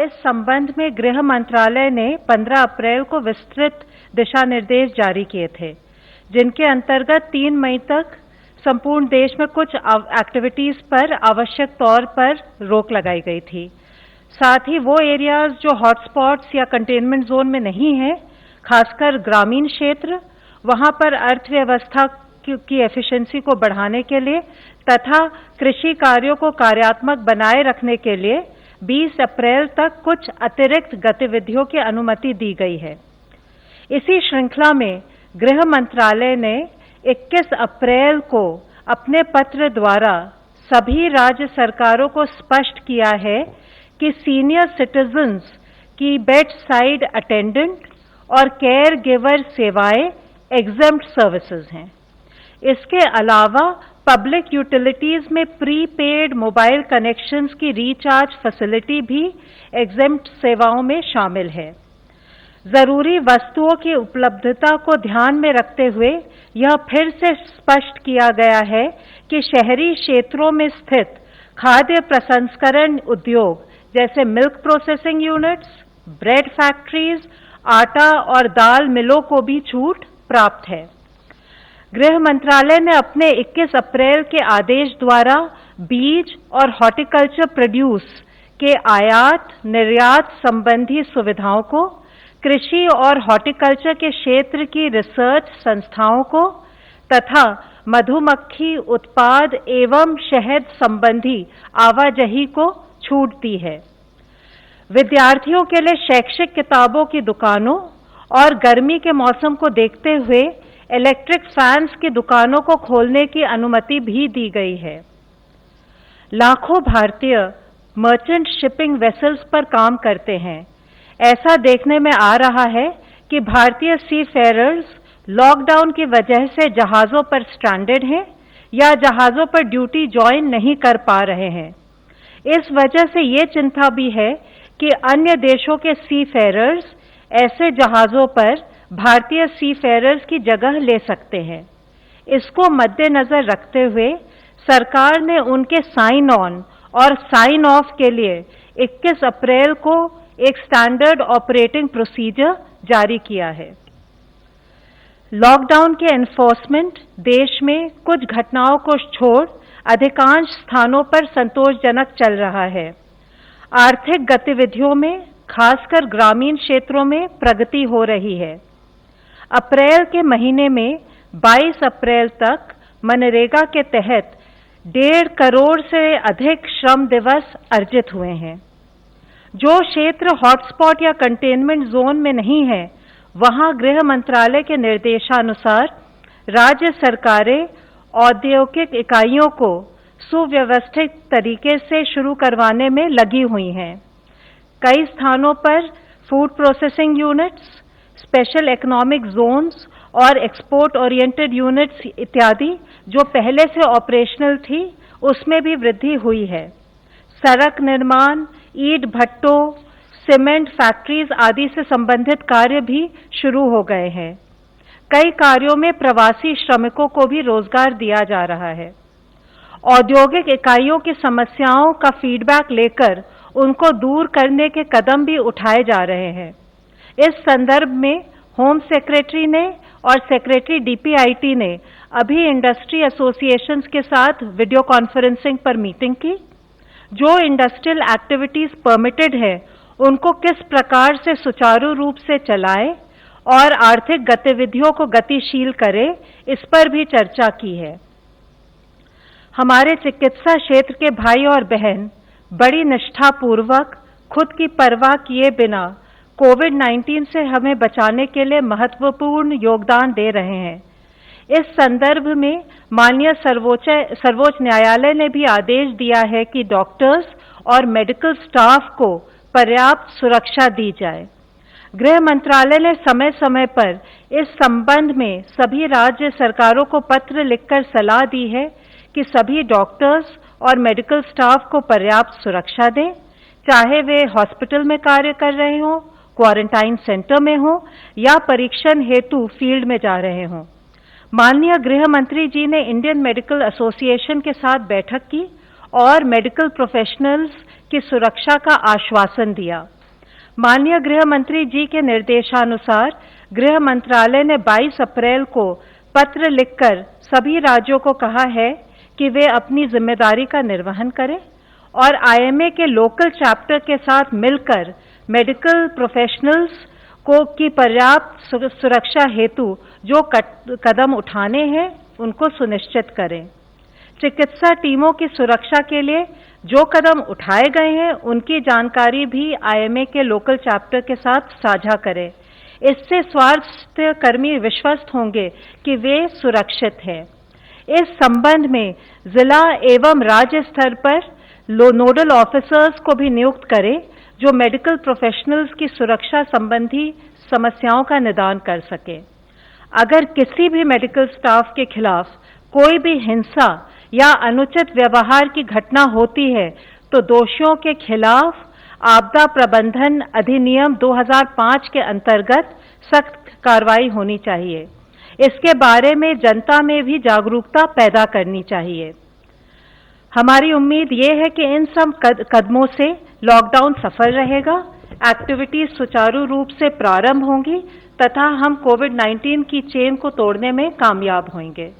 इस संबंध में गृह मंत्रालय ने 15 अप्रैल को विस्तृत दिशा निर्देश जारी किए थे, जिनके अंतर्गत 3 मई तक संपूर्ण देश में कुछ एक्टिविटीज पर आवश्यक तौर पर रोक लगाई गई थी। साथ ही वो एरियाज जो हॉटस्पॉट्स या कंटेनमेंट जोन में नहीं है, खासकर ग्रामीण क्षेत्र, वहां पर अर्थव्यवस्था की एफिशिएंसी को बढ़ाने के लिए तथा कृषि कार्यों को कार्यात्मक बनाए रखने के लिए 20 अप्रैल तक कुछ अतिरिक्त गतिविधियों की अनुमति दी गई है। इसी श्रृंखला में गृह मंत्रालय ने 21 अप्रैल को अपने पत्र द्वारा सभी राज्य सरकारों को स्पष्ट किया है कि सीनियर सिटीजन्स की बेड साइड अटेंडेंट और केयर गिवर सेवाएं एग्जेम्प्ट सर्विसेज हैं। इसके अलावा पब्लिक यूटिलिटीज में प्रीपेड मोबाइल कनेक्शंस की रिचार्ज फैसिलिटी भी एग्जेम्प्ट सेवाओं में शामिल है। जरूरी वस्तुओं की उपलब्धता को ध्यान में रखते हुए यह फिर से स्पष्ट किया गया है कि शहरी क्षेत्रों में स्थित खाद्य प्रसंस्करण उद्योग जैसे milk processing units, bread factories, आटा और दाल मिलों को भी छूट प्राप्त है। गृह मंत्रालय ने अपने 21 अप्रैल के आदेश द्वारा बीज और हॉर्टिकल्चर प्रोड्यूस के आयात निर्यात संबंधी सुविधाओं को, कृषि और हॉर्टिकल्चर के क्षेत्र की रिसर्च संस्थाओं को तथा मधुमक्खी उत्पाद एवं शहद संबंधी आवाजाही को छूट दी है। विद्यार्थियों के लिए शैक्षिक किताबों की दुकानों और गर्मी के मौसम को देखते हुए इलेक्ट्रिक फैंस की दुकानों को खोलने की अनुमति भी दी गई है। लाखों भारतीय मर्चेंट शिपिंग वेसल्स पर काम करते हैं। ऐसा देखने में आ रहा है कि भारतीय सी फेयरर्स लॉकडाउन की वजह से जहाज़ों पर स्ट्रैंडेड हैं या जहाज़ों पर ड्यूटी ज्वाइन नहीं कर पा रहे हैं। इस वजह से ये चिंता भी है कि अन्य देशों के सी फेयरर्स ऐसे जहाज़ों पर भारतीय सी फेयरर्स की जगह ले सकते हैं। इसको मद्देनजर रखते हुए सरकार ने उनके साइन ऑन और साइन ऑफ के लिए 21 अप्रैल को एक स्टैंडर्ड ऑपरेटिंग प्रोसीजर जारी किया है। लॉकडाउन के एनफोर्समेंट देश में कुछ घटनाओं को छोड़ अधिकांश स्थानों पर संतोषजनक चल रहा है। आर्थिक गतिविधियों में खासकर ग्रामीण क्षेत्रों में प्रगति हो रही है। अप्रैल के महीने में 22 अप्रैल तक मनरेगा के तहत 1.5 करोड़ से अधिक श्रम दिवस अर्जित हुए हैं। जो क्षेत्र हॉटस्पॉट या कंटेनमेंट जोन में नहीं है, वहां गृह मंत्रालय के निर्देशानुसार राज्य सरकारें औद्योगिक इकाइयों को सुव्यवस्थित तरीके से शुरू करवाने में लगी हुई हैं। कई स्थानों पर food processing units, special economic zones और एक्सपोर्ट ओरिएंटेड यूनिट्स इत्यादि जो पहले से ऑपरेशनल थी, उसमें भी वृद्धि हुई है। सड़क निर्माण, ईंट भट्टों, सीमेंट फैक्ट्रीज आदि से संबंधित कार्य भी शुरू हो गए हैं। कई कार्यों में प्रवासी श्रमिकों को भी रोजगार दिया जा रहा है। औद्योगिक इकाइयों की समस्याओं का फीडबैक लेकर उनको दूर करने के कदम भी उठाए जा रहे हैं। इस संदर्भ में होम सेक्रेटरी ने और सेक्रेटरी डीपीआईटी ने अभी इंडस्ट्री एसोसिएशंस के साथ वीडियो कॉन्फ्रेंसिंग पर मीटिंग की। जो इंडस्ट्रियल एक्टिविटीज परमिटेड है, उनको किस प्रकार से सुचारू रूप से चलाएं और आर्थिक गतिविधियों को गतिशील करें, इस पर भी चर्चा की है। हमारे चिकित्सा क्षेत्र के भाई और बहन बड़ी निष्ठापूर्वक खुद की परवाह किए बिना कोविड-19 से हमें बचाने के लिए महत्वपूर्ण योगदान दे रहे हैं। इस संदर्भ में माननीय सर्वोच्च न्यायालय ने भी आदेश दिया है कि डॉक्टर्स और मेडिकल स्टाफ को पर्याप्त सुरक्षा दी जाए। गृह मंत्रालय ने समय समय पर इस संबंध में सभी राज्य सरकारों को पत्र लिखकर सलाह दी है कि सभी डॉक्टर्स और मेडिकल स्टाफ को पर्याप्त सुरक्षा दें, चाहे वे हॉस्पिटल में कार्य कर रहे हों, क्वारंटाइन सेंटर में हों या परीक्षण हेतु फील्ड में जा रहे हों। माननीय गृह मंत्री जी ने इंडियन मेडिकल एसोसिएशन के साथ बैठक की और मेडिकल प्रोफेशनल्स की सुरक्षा का आश्वासन दिया। माननीय गृह मंत्री जी के निर्देशानुसार गृह मंत्रालय ने 22 अप्रैल को पत्र लिखकर सभी राज्यों को कहा है कि वे अपनी जिम्मेदारी का निर्वहन करें और आईएमए के लोकल चैप्टर के साथ मिलकर मेडिकल प्रोफेशनल्स को की पर्याप्त सुरक्षा हेतु जो कदम उठाने हैं उनको सुनिश्चित करें। चिकित्सा टीमों की सुरक्षा के लिए जो कदम उठाए गए हैं उनकी जानकारी भी आईएमए के लोकल चैप्टर के साथ साझा करें। इससे स्वास्थ्य कर्मी विश्वस्त होंगे कि वे सुरक्षित हैं। इस संबंध में जिला एवं राज्य स्तर पर नोडल ऑफिसर्स को भी नियुक्त करें जो मेडिकल प्रोफेशनल्स की सुरक्षा संबंधी समस्याओं का निदान कर सके। अगर किसी भी मेडिकल स्टाफ के खिलाफ कोई भी हिंसा या अनुचित व्यवहार की घटना होती है तो दोषियों के खिलाफ आपदा प्रबंधन अधिनियम 2005 के अंतर्गत सख्त कार्रवाई होनी चाहिए। इसके बारे में जनता में भी जागरूकता पैदा करनी चाहिए। हमारी उम्मीद ये है कि इन सब कदमों से लॉकडाउन सफल रहेगा, एक्टिविटीज सुचारू रूप से प्रारंभ होंगी तथा हम कोविड-19 की चेन को तोड़ने में कामयाब होंगे।